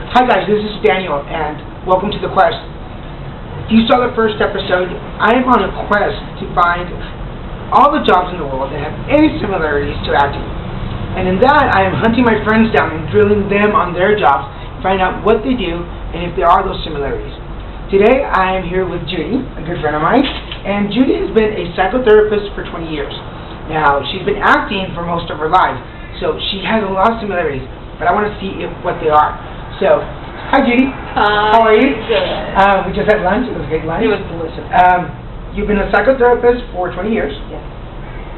Hi guys, this is Daniel, and welcome to The Quest. If you saw the first episode, I am on a quest to find all the jobs in the world that have any similarities to acting. And in that, I am hunting my friends down and drilling them on their jobs to find out what they do and if there are those similarities. Today, I am here with Judi, a good friend of mine, and Judi has been a psychotherapist for 20 years. Now, she's been acting for most of her life, so she has a lot of similarities, but I want to see what they are. So, hi Judi. Hi. How are you? Good. We just had lunch. It was a great lunch. It was delicious. You've been a psychotherapist for 20 years. Yes.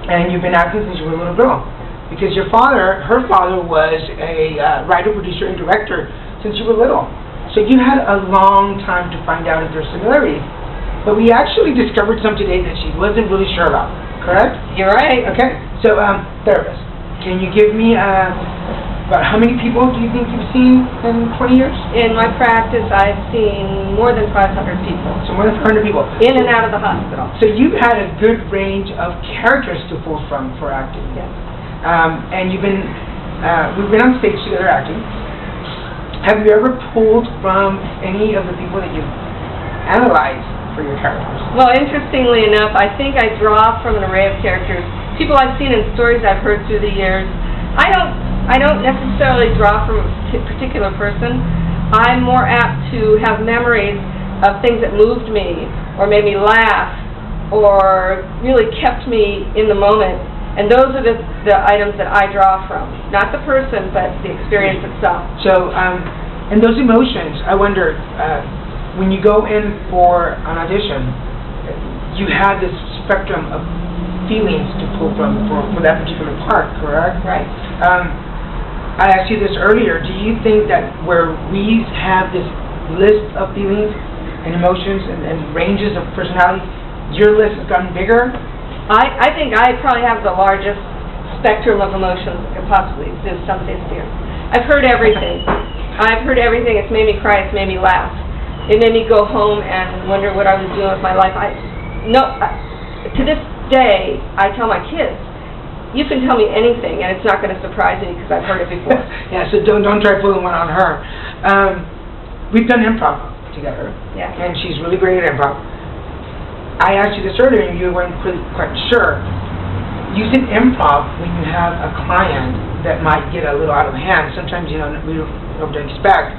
And you've been acting since you were a little girl. Because her father was a writer, producer, and director since you were little. So you had a long time to find out if there's similarities. But we actually discovered some today that she wasn't really sure about. Correct? You're right. Okay. So, therapist, can you give me about how many people do you think you've seen in 20 years? In my practice, I've seen more than 500 people. So more than 500 people. In and out of the hospital. So you've had a good range of characters to pull from for acting. Yes. And we've been on stage together acting. Have you ever pulled from any of the people that you've analyzed for your characters? Well, interestingly enough, I think I draw from an array of characters. People I've seen in stories I've heard through the years. I don't necessarily draw from a particular person. I'm more apt to have memories of things that moved me or made me laugh or really kept me in the moment. And those are the items that I draw from. Not the person, but the experience itself. So, and those emotions, I wonder, when you go in for an audition, you have this spectrum of feelings to pull from for that particular part, correct? Right. I asked you this earlier. Do you think that where we have this list of feelings and emotions and ranges of personality, your list has gotten bigger? I think I probably have the largest spectrum of emotions that could possibly exist someplace here. I've heard everything. I've heard everything. It's made me cry. It's made me laugh. It made me go home and wonder what I was doing with my life. To this day, I tell my kids, you can tell me anything, and it's not going to surprise me because I've heard it before. Yeah, so don't try pulling one on her. We've done improv together, Yeah. and she's really great at improv. I asked you this earlier, and you weren't quite sure. Using improv when you have a client that might get a little out of hand, sometimes we don't know what to expect.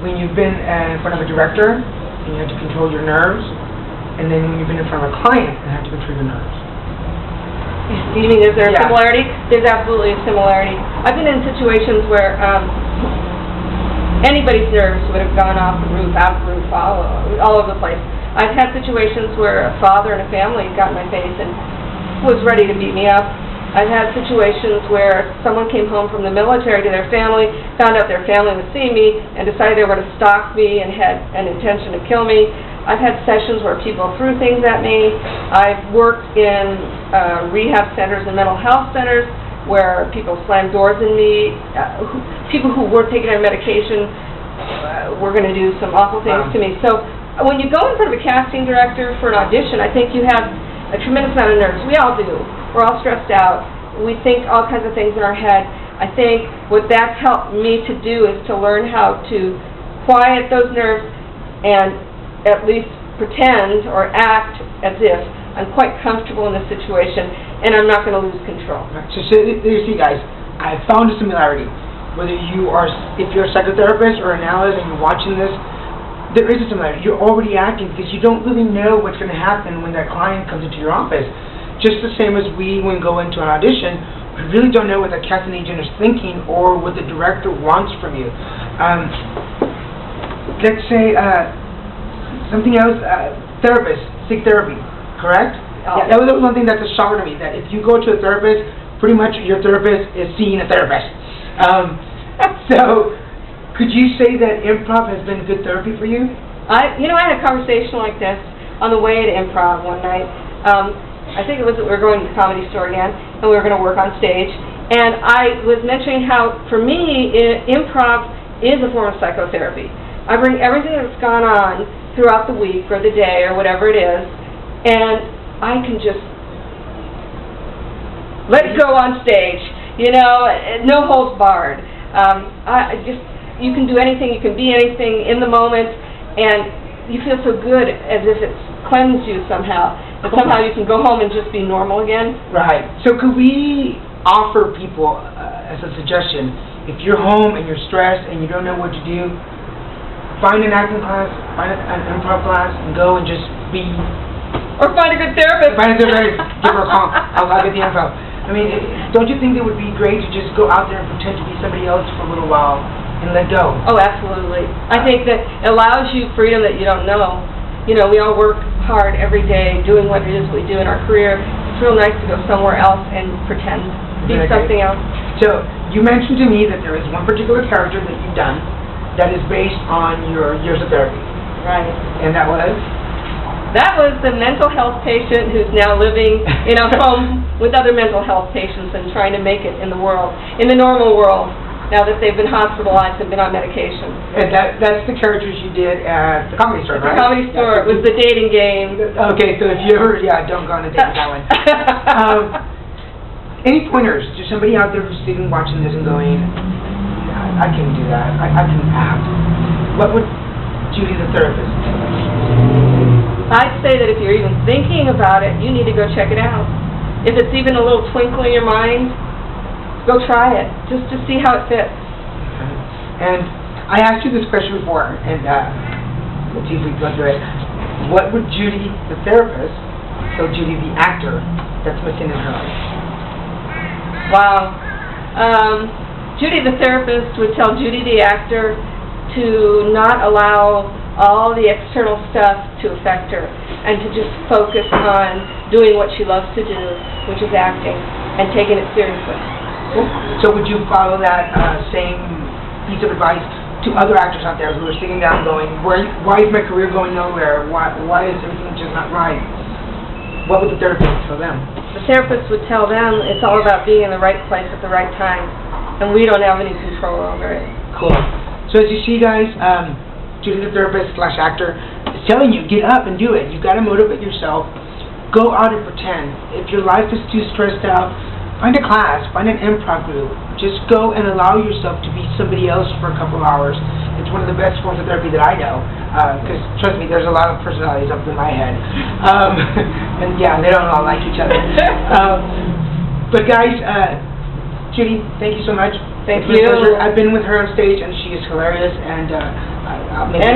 When you've been in front of a director, and you have to control your nerves, and then when you've been in front of a client, you have to control your nerves. You mean, is there a Yeah. similarity? There's absolutely a similarity. I've been in situations where anybody's nerves would have gone off the roof, out of the roof, all over the place. I've had situations where a father and a family got in my face and was ready to beat me up. I've had situations where someone came home from the military to their family, found out their family was seeing me, and decided they were going to stalk me and had an intention to kill me. I've had sessions where people threw things at me. I've worked in rehab centers and mental health centers where people slammed doors in me. People who weren't taking their medication were going to do some awful things to me. So when you go in front of a casting director for an audition, I think you have a tremendous amount of nerves. We all do. We're all stressed out. We think all kinds of things in our head. I think what that's helped me to do is to learn how to quiet those nerves and at least pretend or act as if I'm quite comfortable in this situation and I'm not going to lose control. So there you see, guys, I found a similarity. Whether if you're a psychotherapist or an analyst and you're watching this, there is a similarity. You're already acting because you don't really know what's going to happen when that client comes into your office. Just the same as when we go into an audition, we really don't know what the casting agent is thinking or what the director wants from you. Let's say something else, therapy, correct? Oh. Yeah, that was one thing that's a shocker to me, that if you go to a therapist, pretty much your therapist is seeing a therapist. So, could you say that improv has been good therapy for you? I had a conversation like this on the way to improv one night. I think it was we were going to the Comedy Store again, and we were going to work on stage. And I was mentioning how, for me, improv is a form of psychotherapy. I bring everything that's gone on throughout the week or the day or whatever it is, and I can just let it go on stage, no holds barred. you can do anything, you can be anything in the moment, and you feel so good as if it's cleansed you somehow. And somehow you can go home and just be normal again. Right. So could we offer people, as a suggestion, if you're home and you're stressed and you don't know what to do, find an acting class, find an improv class, and go and just be... Or find a good therapist. Find a therapist, give her a call. I'll get the info. I mean, don't you think it would be great to just go out there and pretend to be somebody else for a little while and let go? Oh, absolutely. I think that it allows you freedom that you don't know. You know, we all work hard every day doing what it is we do in our career. It's real nice to go somewhere else and pretend. Be something else. So, you mentioned to me that there is one particular character that you've done that is based on your years of therapy. Right. And that was? That was the mental health patient who's now living in a home with other mental health patients and trying to make it in the world, in the normal world, now that they've been hospitalized and been on medication. And that's the characters you did at the Comedy Store, right? The Comedy Store. It was the dating game. Okay, so if you ever, don't go on a date with that one. Any pointers to somebody out there who's sitting watching this and going, I can do that, I can act. What would Judi the therapist tell us? I'd say that if you're even thinking about it, you need to go check it out. If it's even a little twinkle in your mind, go try it, just to see how it fits. Okay. And I asked you this question before, and let's see if we can go through it. What would Judi the therapist tell Judi the actor that's missing in her life? Wow. Judi the therapist would tell Judi the actor to not allow all the external stuff to affect her, and to just focus on doing what she loves to do, which is acting, and taking it seriously. So would you follow that same piece of advice to other actors out there who are sitting down going, why is my career going nowhere? Why is everything just not right? What would the therapist tell them? The therapist would tell them it's all about being in the right place at the right time, and we don't have any control over it. Cool. So as you see, guys, Judi the therapist / actor is telling you, get up and do it. You've got to motivate yourself. Go out and pretend. If your life is too stressed out, find a class, find an improv group. Just go and allow yourself to be somebody else for a couple of hours. It's one of the best forms of therapy that I know. Because, trust me, there's a lot of personalities up in my head. And yeah, they don't all like each other. But guys, Judi, thank you so much. Thank you. you. I've been with her on stage, and she is hilarious, and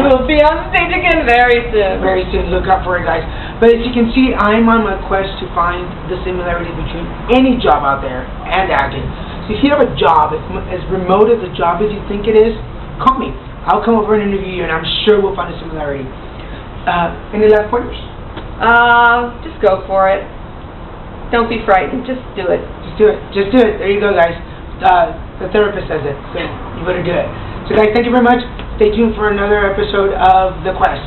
we'll be on stage again very soon. Very soon. Look out for it, guys. But as you can see, I'm on my quest to find the similarity between any job out there and acting. So if you have a job, as remote as a job as you think it is, call me. I'll come over and interview you, and I'm sure we'll find a similarity. Any last pointers? Just go for it. Don't be frightened. Just do it. Just do it. Just do it. There you go, guys. The therapist says it, so you better do it. So guys, thank you very much. Stay tuned for another episode of The Quest.